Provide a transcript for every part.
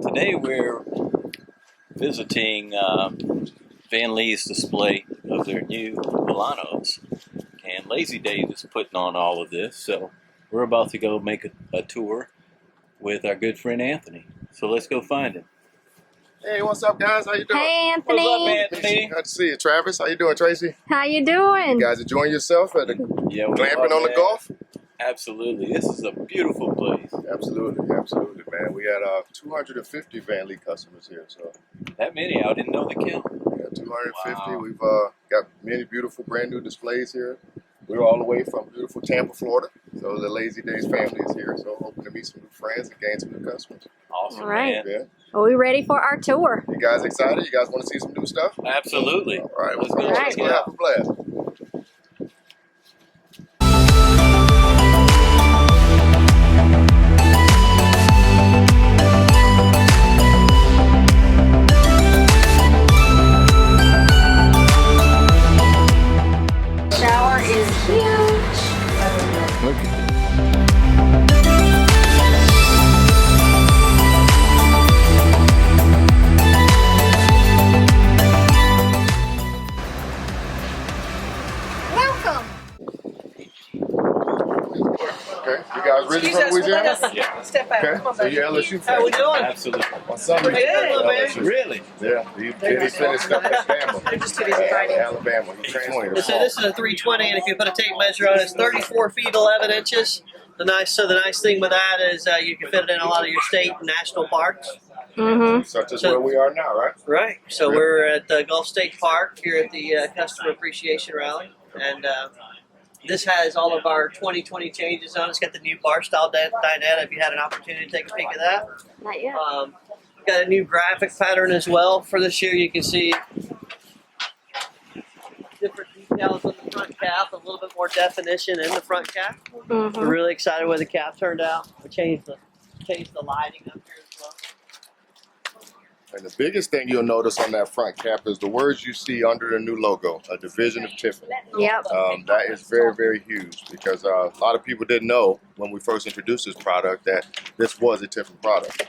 Today we're visiting Vanleigh's display of their new Milanos, and Lazydays is putting on all of this, so we're about to go make a tour with our good friend Anthony. So let's go find him. Hey, what's up, guys? How you doing? Hey, Anthony. What's up, Anthony? Good to see you, Travis. How you doing, Tracy? How you doing? You guys enjoying yourself at the Yeah, we glamping are, on the man. Gulf? Absolutely. This is a beautiful place. Absolutely, man. We had 250 Vanleigh customers here, so That many? I didn't know the count. yeah, 250. Wow. We've got many beautiful, brand new displays here. We're all the way from beautiful Tampa, Florida. So the Lazydays family is here. So hoping to meet some new friends and gain some new customers. Awesome, All right. man. Yeah. Are we ready for our tour? You guys excited? You guys want to see some new stuff? Absolutely. All right, Let's let's go go. check Let's it go out. have a blast. Shower is huge. Look at this. Welcome. Okay, you guys ready for Louisiana? Yeah. Step out. Okay, Come on, so baby. you LSU How we fan? doing? Absolutely. My son Pretty used to good, play man. LSU. Really? Yeah, he finished up at Bama. They're just too busy fighting. Alabama. He trained. So this is a 320, and if you put a tape measure on it, it's 34 feet 11 inches. The nice thing with that is you can fit it in a lot of your state and national parks. Mm-hmm. Such as where we are now, right? Right. So we're at the Gulf State Park here at the Customer Appreciation Rally, and this has all of our 2020 changes on it. It's got the new bar style dinette. If you had an opportunity to take a peek at that. Not yet. Got a new graphic pattern as well for this year. You can see different details on the front cap, a little bit more definition in the front cap. We're Mm-hmm. really excited where the cap turned out. We changed the lighting up here as well. And the biggest thing you'll notice on that front cap is the words you see under the new logo, a division of Tiffin. Yep. That is very, very huge because a lot of people didn't know when we first introduced this product that this was a Tiffin product.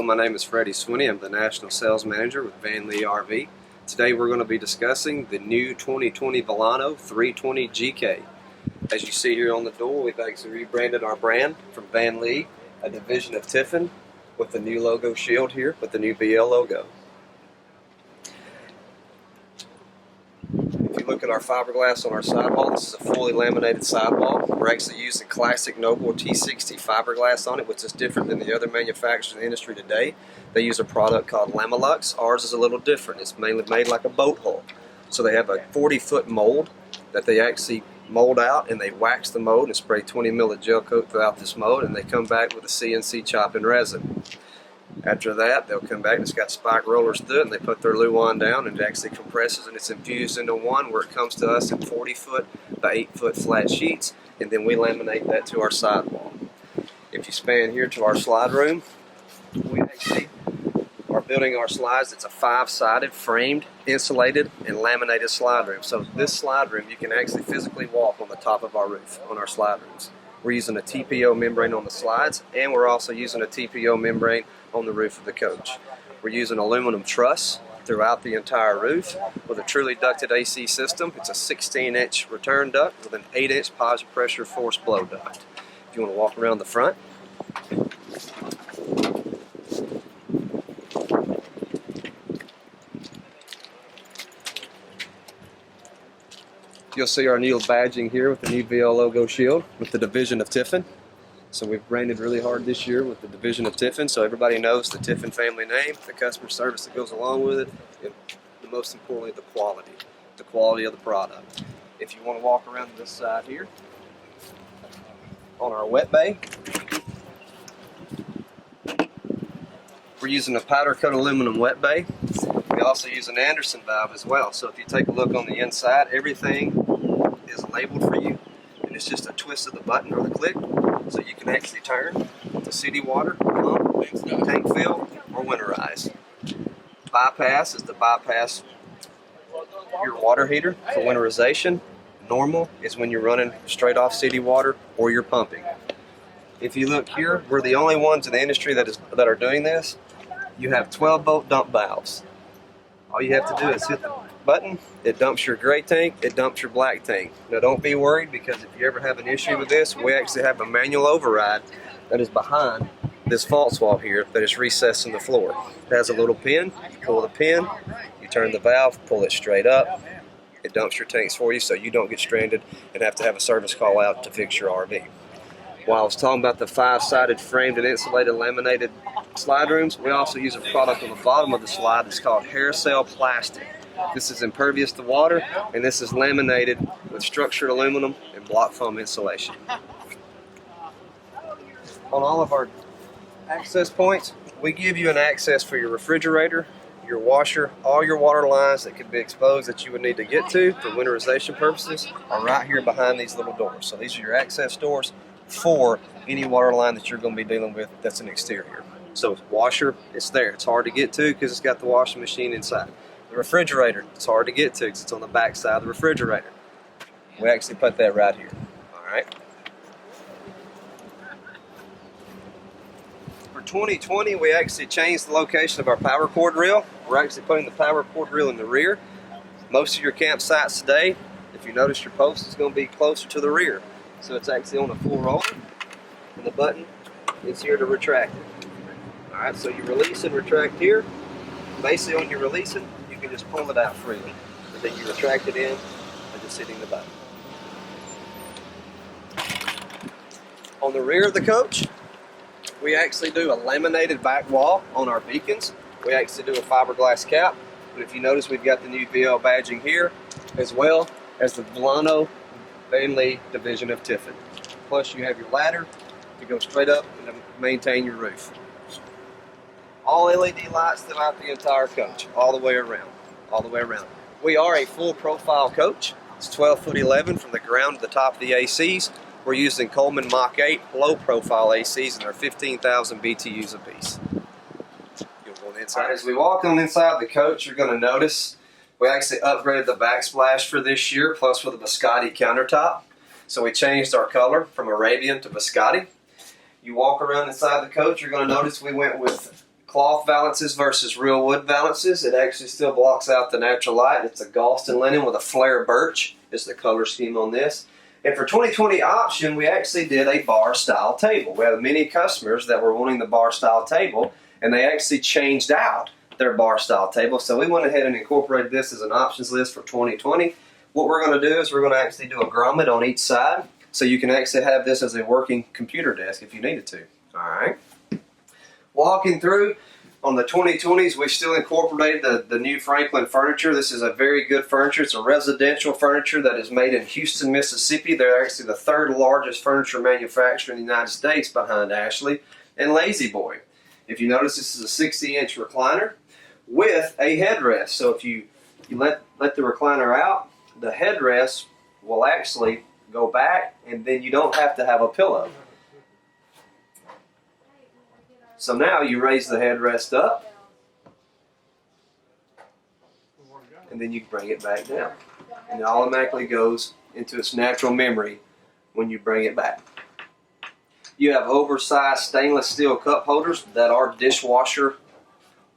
my name is Freddie. I'm the National Sales Manager with Vanleigh RV. Today we're going to be discussing the new 2020 Volano 320 GK. As you see here on the door, we've actually rebranded our brand from Vanleigh, a division of Tiffin, with the new logo shield here with the new BL logo. If you look at our fiberglass on our sidewall, this is a fully laminated sidewall. We're actually using classic Noble T60 fiberglass on it, which is different than the other manufacturers in the industry today. They use a product called Lamilux. Ours is a little different. It's mainly made like a boat hull. So they have a 40-foot mold that they actually mold out, and they wax the mold and spray 20 ml of gel coat throughout this mold, and they come back with a CNC chopping resin. After that, they'll come back and it's got spike rollers through it, and they put their luan down, and it actually compresses and it's infused into one where it comes to us in 40-foot by 8-foot flat sheets, and then we laminate that to our sidewall. If you span here to our slide room, we actually are building our slides. It's a 5-sided, framed, insulated, and laminated slide room. So this slide room, you can actually physically walk on the top of our roof on our slide rooms. We're using a TPO membrane on the slides, and we're also using a TPO membrane on the roof of the coach. We're using aluminum truss throughout the entire roof with a truly ducted AC system. It's a 16-inch return duct with an 8-inch positive pressure force blow duct. If you want to walk around the front, you'll see our new badging here with the new VL logo shield with the division of Tiffin. So we've branded really hard this year with the division of Tiffin, so everybody knows the Tiffin family name, the customer service that goes along with it, and most importantly, the quality of the product. If you want to walk around to this side here, on our wet bay, we're using a powder coat aluminum wet bay. We also use an Anderson valve as well. So if you take a look on the inside, everything is labeled for you, and it's just a twist of the button or the click, so you can actually turn to city water, pump, tank fill, or winterize. Bypass is to bypass your water heater for winterization. Normal is when you're running straight off city water or you're pumping. If you look here, we're the only ones in the industry that are doing this. You have 12-volt dump valves. All you have to do is hit the button, it dumps your gray tank, it dumps your black tank. Now don't be worried, because if you ever have an issue with this, we actually have a manual override that is behind this fault swab here that is recessed in the floor. It has a little pin, you pull the pin, you turn the valve, pull it straight up, it dumps your tanks for you so you don't get stranded and have to have a service call out to fix your RV. While I was talking about the 5-sided framed and insulated laminated slide rooms, we also use a product on the bottom of the slide that's called hair cell plastic. This is impervious to water, and this is laminated with structured aluminum and block foam insulation. On all of our access points, we give you an access for your refrigerator, your washer, all your water lines that could be exposed that you would need to get to for winterization purposes are right here behind these little doors. So these are your access doors for any water line that you're going to be dealing with that's an exterior. So washer, it's there. It's hard to get to because it's got the washing machine inside. The refrigerator, it's hard to get to because it's on the back side of the refrigerator. We actually put that right here. All right. For 2020, we actually changed the location of our power cord reel. We're actually putting the power cord reel in the rear. Most of your campsites today, if you notice, your post is going to be closer to the rear. So it's actually on a full roller, and the button is here to retract it. Alright, so you release and retract here. Basically, when you're releasing, you can just pull it out freely. And then you retract it in by just hitting the button. On the rear of the coach, we actually do a laminated back wall on our beacons. We actually do a fiberglass cap. But if you notice, we've got the new VL badging here, as well as the Volano Vanleigh division of Tiffin. Plus, you have your ladder to go straight up and to maintain your roof. All LED lights throughout the entire coach, all the way around, We are a full profile coach. It's 12'11" from the ground to the top of the ACs. We're using Coleman Mach 8 low profile ACs, and they're 15,000 BTUs apiece. You'll go inside. As we walk on inside the coach, you're going to notice we actually upgraded the backsplash for this year, plus with a biscotti countertop. So we changed our color from Arabian to biscotti. You walk around inside the coach, you're going to notice we went with cloth valances versus real wood valances. It actually still blocks out the natural light. It's a Galston linen with a flare birch is the color scheme on this. And for 2020 option, we actually did a bar style table. We have many customers that were wanting the bar style table, and they actually changed out their bar style table. So we went ahead and incorporated this as an options list for 2020. What we're going to do is we're going to actually do a grommet on each side, so you can actually have this as a working computer desk if you needed to. All right. Walking through on the 2020s, we still incorporated the new Franklin furniture. This is a very good furniture. It's a residential furniture that is made in Houston, Mississippi. They're actually the third largest furniture manufacturer in the United States behind Ashley and Lazy Boy. If you notice, this is a 60-inch recliner with a headrest. So if you let the recliner out, the headrest will actually go back, and then you don't have to have a pillow. So now you raise the headrest up, and then you bring it back down. And it automatically goes into its natural memory when you bring it back. You have oversized stainless steel cup holders that are dishwasher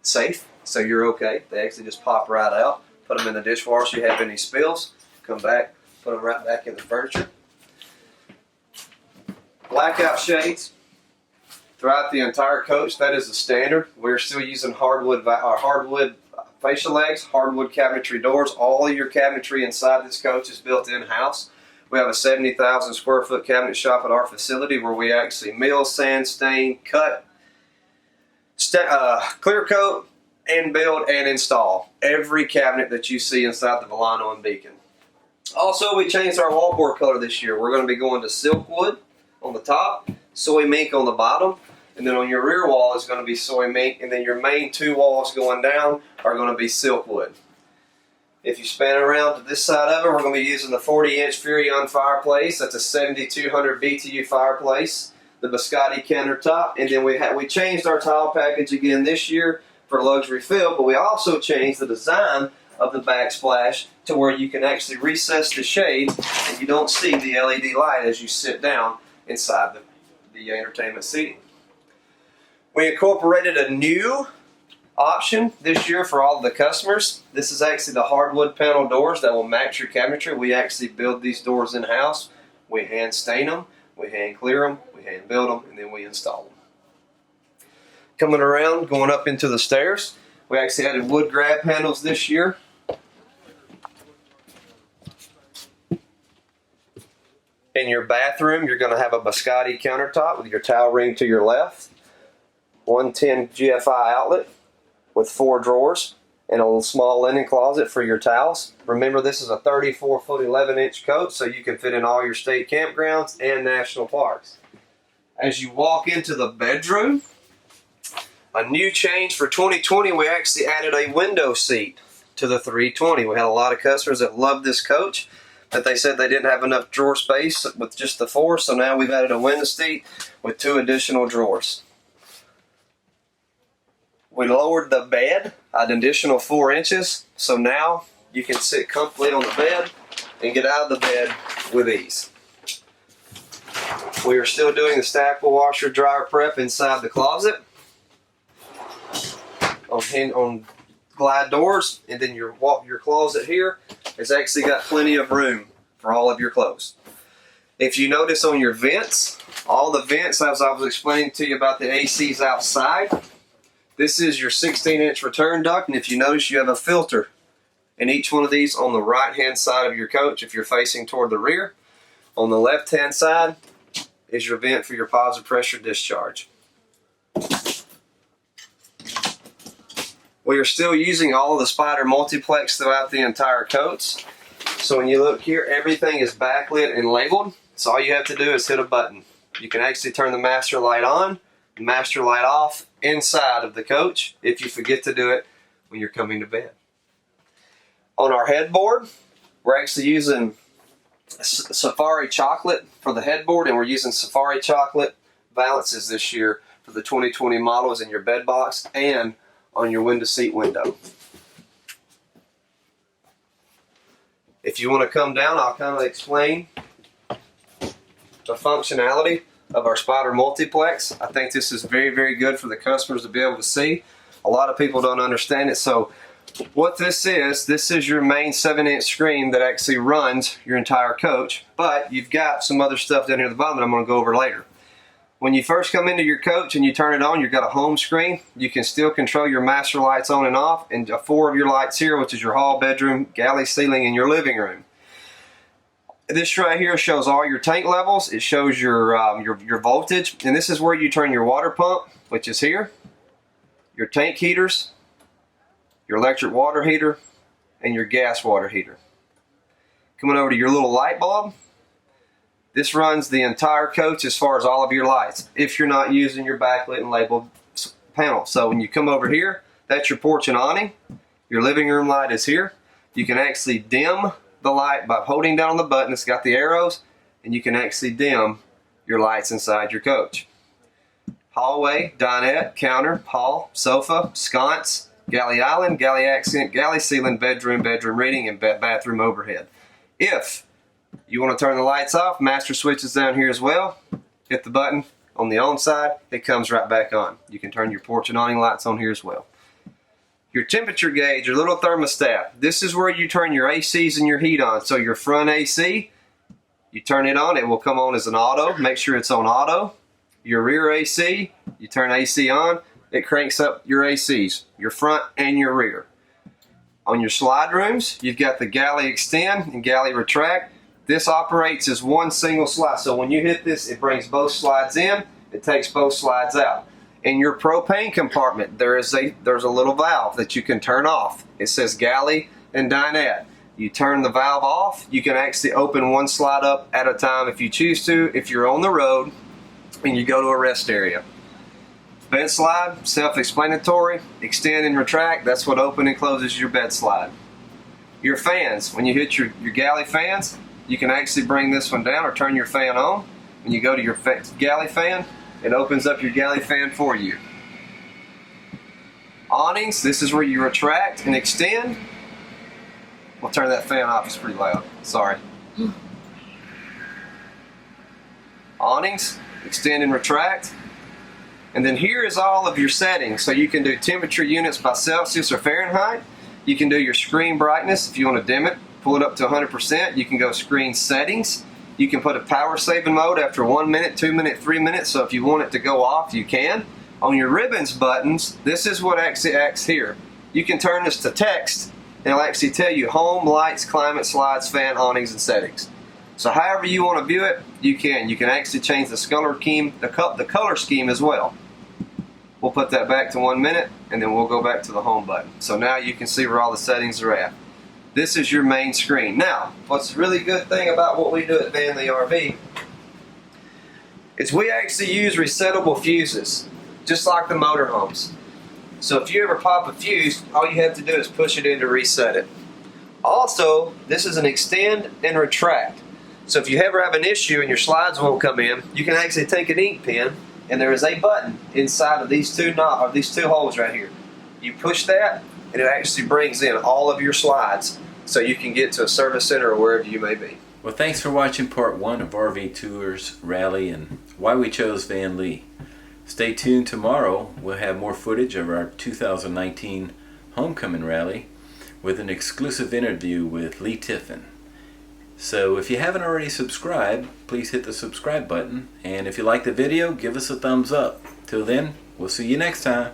safe, so you're okay. They actually just pop right out. Put them in the dishwasher. You have any spills, come back, put them right back in the furniture. Blackout shades throughout the entire coach. That is the standard. We're still using hardwood fascia legs, hardwood cabinetry doors. All of your cabinetry inside this coach is built in-house. We have a 70,000 square foot cabinet shop at our facility where we actually mill, sand, stain, cut, clear coat, and build and install every cabinet that you see inside the Volano and Beacon. Also, we changed our wallboard color this year. We're going to be going to silk wood on the top, soy mink on the bottom, and then on your rear wall is going to be soy mink, and then your main two walls going down are going to be silk wood. If you span around to this side of it, we're going to be using the 40-inch Furrion fireplace. That's a 7200 BTU fireplace. The Biscotti countertop, and then we changed our tile package again this year for luxury feel, but we also changed the design of the backsplash to where you can actually recess the shade and you don't see the LED light as you sit down inside the entertainment seating. We incorporated a new option this year for all of the customers. This is actually the hardwood panel doors that will match your cabinetry. We actually build these doors in-house. We hand stain them, we hand clear them, we hand build them, and then we install them. Coming around, going up into the stairs, we actually added wood grab handles this year. In your bathroom, you're going to have a Biscotti countertop with your towel ring to your left, 110 GFI outlet with 4 drawers, and a little small linen closet for your towels. Remember, this is a 34-foot, 11-inch coach, so you can fit in all your state campgrounds and national parks. As you walk into the bedroom, a new change for 2020, we actually added a window seat to the 320. We had a lot of customers that loved this coach, but they said they didn't have enough drawer space with just the 4, so now we've added a window seat with 2 additional drawers. We lowered the bed an additional 4 inches, so now you can sit comfortably on the bed and get out of the bed with ease. We are still doing the stackable washer dryer prep inside the closet on glide doors, and then your closet here has actually got plenty of room for all of your clothes. If you notice on your vents, all the vents, as I was explaining to you about the ACs outside, this is your 16-inch return duct, and if you notice, you have a filter in each one of these on the right-hand side of your coach if you're facing toward the rear. On the left-hand side is your vent for your positive pressure discharge. We are still using all of the Spider multiplex throughout the entire coach. So when you look here, everything is backlit and labeled. So all you have to do is hit a button. You can actually turn the master light on, master light off inside of the coach if you forget to do it when you're coming to bed. On our headboard, we're actually using Safari chocolate for the headboard, and we're using Safari chocolate valances this year for the 2020 models in your bed box and on your window seat window. If you want to come down, I'll kind of explain the functionality of our Spider multiplex. I think this is very, very good for the customers to be able to see. A lot of people don't understand it. So what this is your main 7-inch screen that actually runs your entire coach, but you've got some other stuff down here at the bottom that I'm going to go over later. When you first come into your coach and you turn it on, you've got a home screen. You can still control your master lights on and off, and 4 of your lights here, which is your hall, bedroom, galley ceiling, and your living room. This right here shows all your tank levels. It shows your voltage, and this is where you turn your water pump, which is here, your tank heaters, your electric water heater, and your gas water heater. Coming over to your little light bulb, this runs the entire coach as far as all of your lights, if you're not using your backlit and labeled panel. So when you come over here, that's your porch and awning. Your living room light is here. You can actually dim the light by holding down on the button. It's got the arrows, and you can actually dim your lights inside your coach. Hallway, dinette, counter, hall, sofa, sconce, galley island, galley accent, galley ceiling, bedroom, bedroom reading, and bathroom overhead. If you want to turn the lights off, master switch is down here as well. Hit the button on the on side, it comes right back on. You can turn your porch and awning lights on here as well. Your temperature gauge, your little thermostat. This is where you turn your ACs and your heat on. So your front AC, you turn it on, it will come on as an auto. Make sure it's on auto. Your rear AC, you turn AC on, it cranks up your ACs, your front and your rear. On your slide rooms, you've got the galley extend and galley retract. This operates as one single slide. So when you hit this, it brings both slides in, it takes both slides out. In your propane compartment, there's a little valve that you can turn off. It says galley and dinette. You turn the valve off, you can actually open one slide up at a time if you choose to, if you're on the road and you go to a rest area. Bed slide, self-explanatory. Extend and retract, that's what open and closes your bed slide. Your fans, when you hit your galley fans, you can actually bring this one down or turn your fan on. When you go to your galley fan, it opens up your galley fan for you. Awnings, this is where you retract and extend. We'll turn that fan off, it's pretty loud, sorry. Awnings, extend and retract. And then here is all of your settings. So you can do temperature units by Celsius or Fahrenheit. You can do your screen brightness if you want to dim it, pull it up to 100%. You can go screen settings. You can put a power saving mode after 1 minute, 2 minutes, 3 minutes. So if you want it to go off, you can. On your ribbons buttons, this is what actually acts here. You can turn this to text, and it'll actually tell you home, lights, climate, slides, fan, awnings, and settings. So however you want to view it, you can. You can actually change the color scheme, the color scheme as well. We'll put that back to 1 minute, and then we'll go back to the home button. So now you can see where all the settings are at. This is your main screen. Now, what's a really good thing about what we do at Vanleigh RV is we actually use resettable fuses, just like the motorhomes. So if you ever pop a fuse, all you have to do is push it in to reset it. Also, this is an extend and retract. So if you ever have an issue and your slides won't come in, you can actually take an ink pen, and there is a button inside of these two holes right here. You push that, and it actually brings in all of your slides, so you can get to a service center or wherever you may be. Well, thanks for watching part 1 of RV Tours, Rally, and why we chose Vanleigh. Stay tuned tomorrow. We'll have more footage of our 2019 Homecoming Rally with an exclusive interview with Leigh Tiffin. So if you haven't already subscribed, please hit the subscribe button. And if you like the video, give us a thumbs up. Till then, we'll see you next time.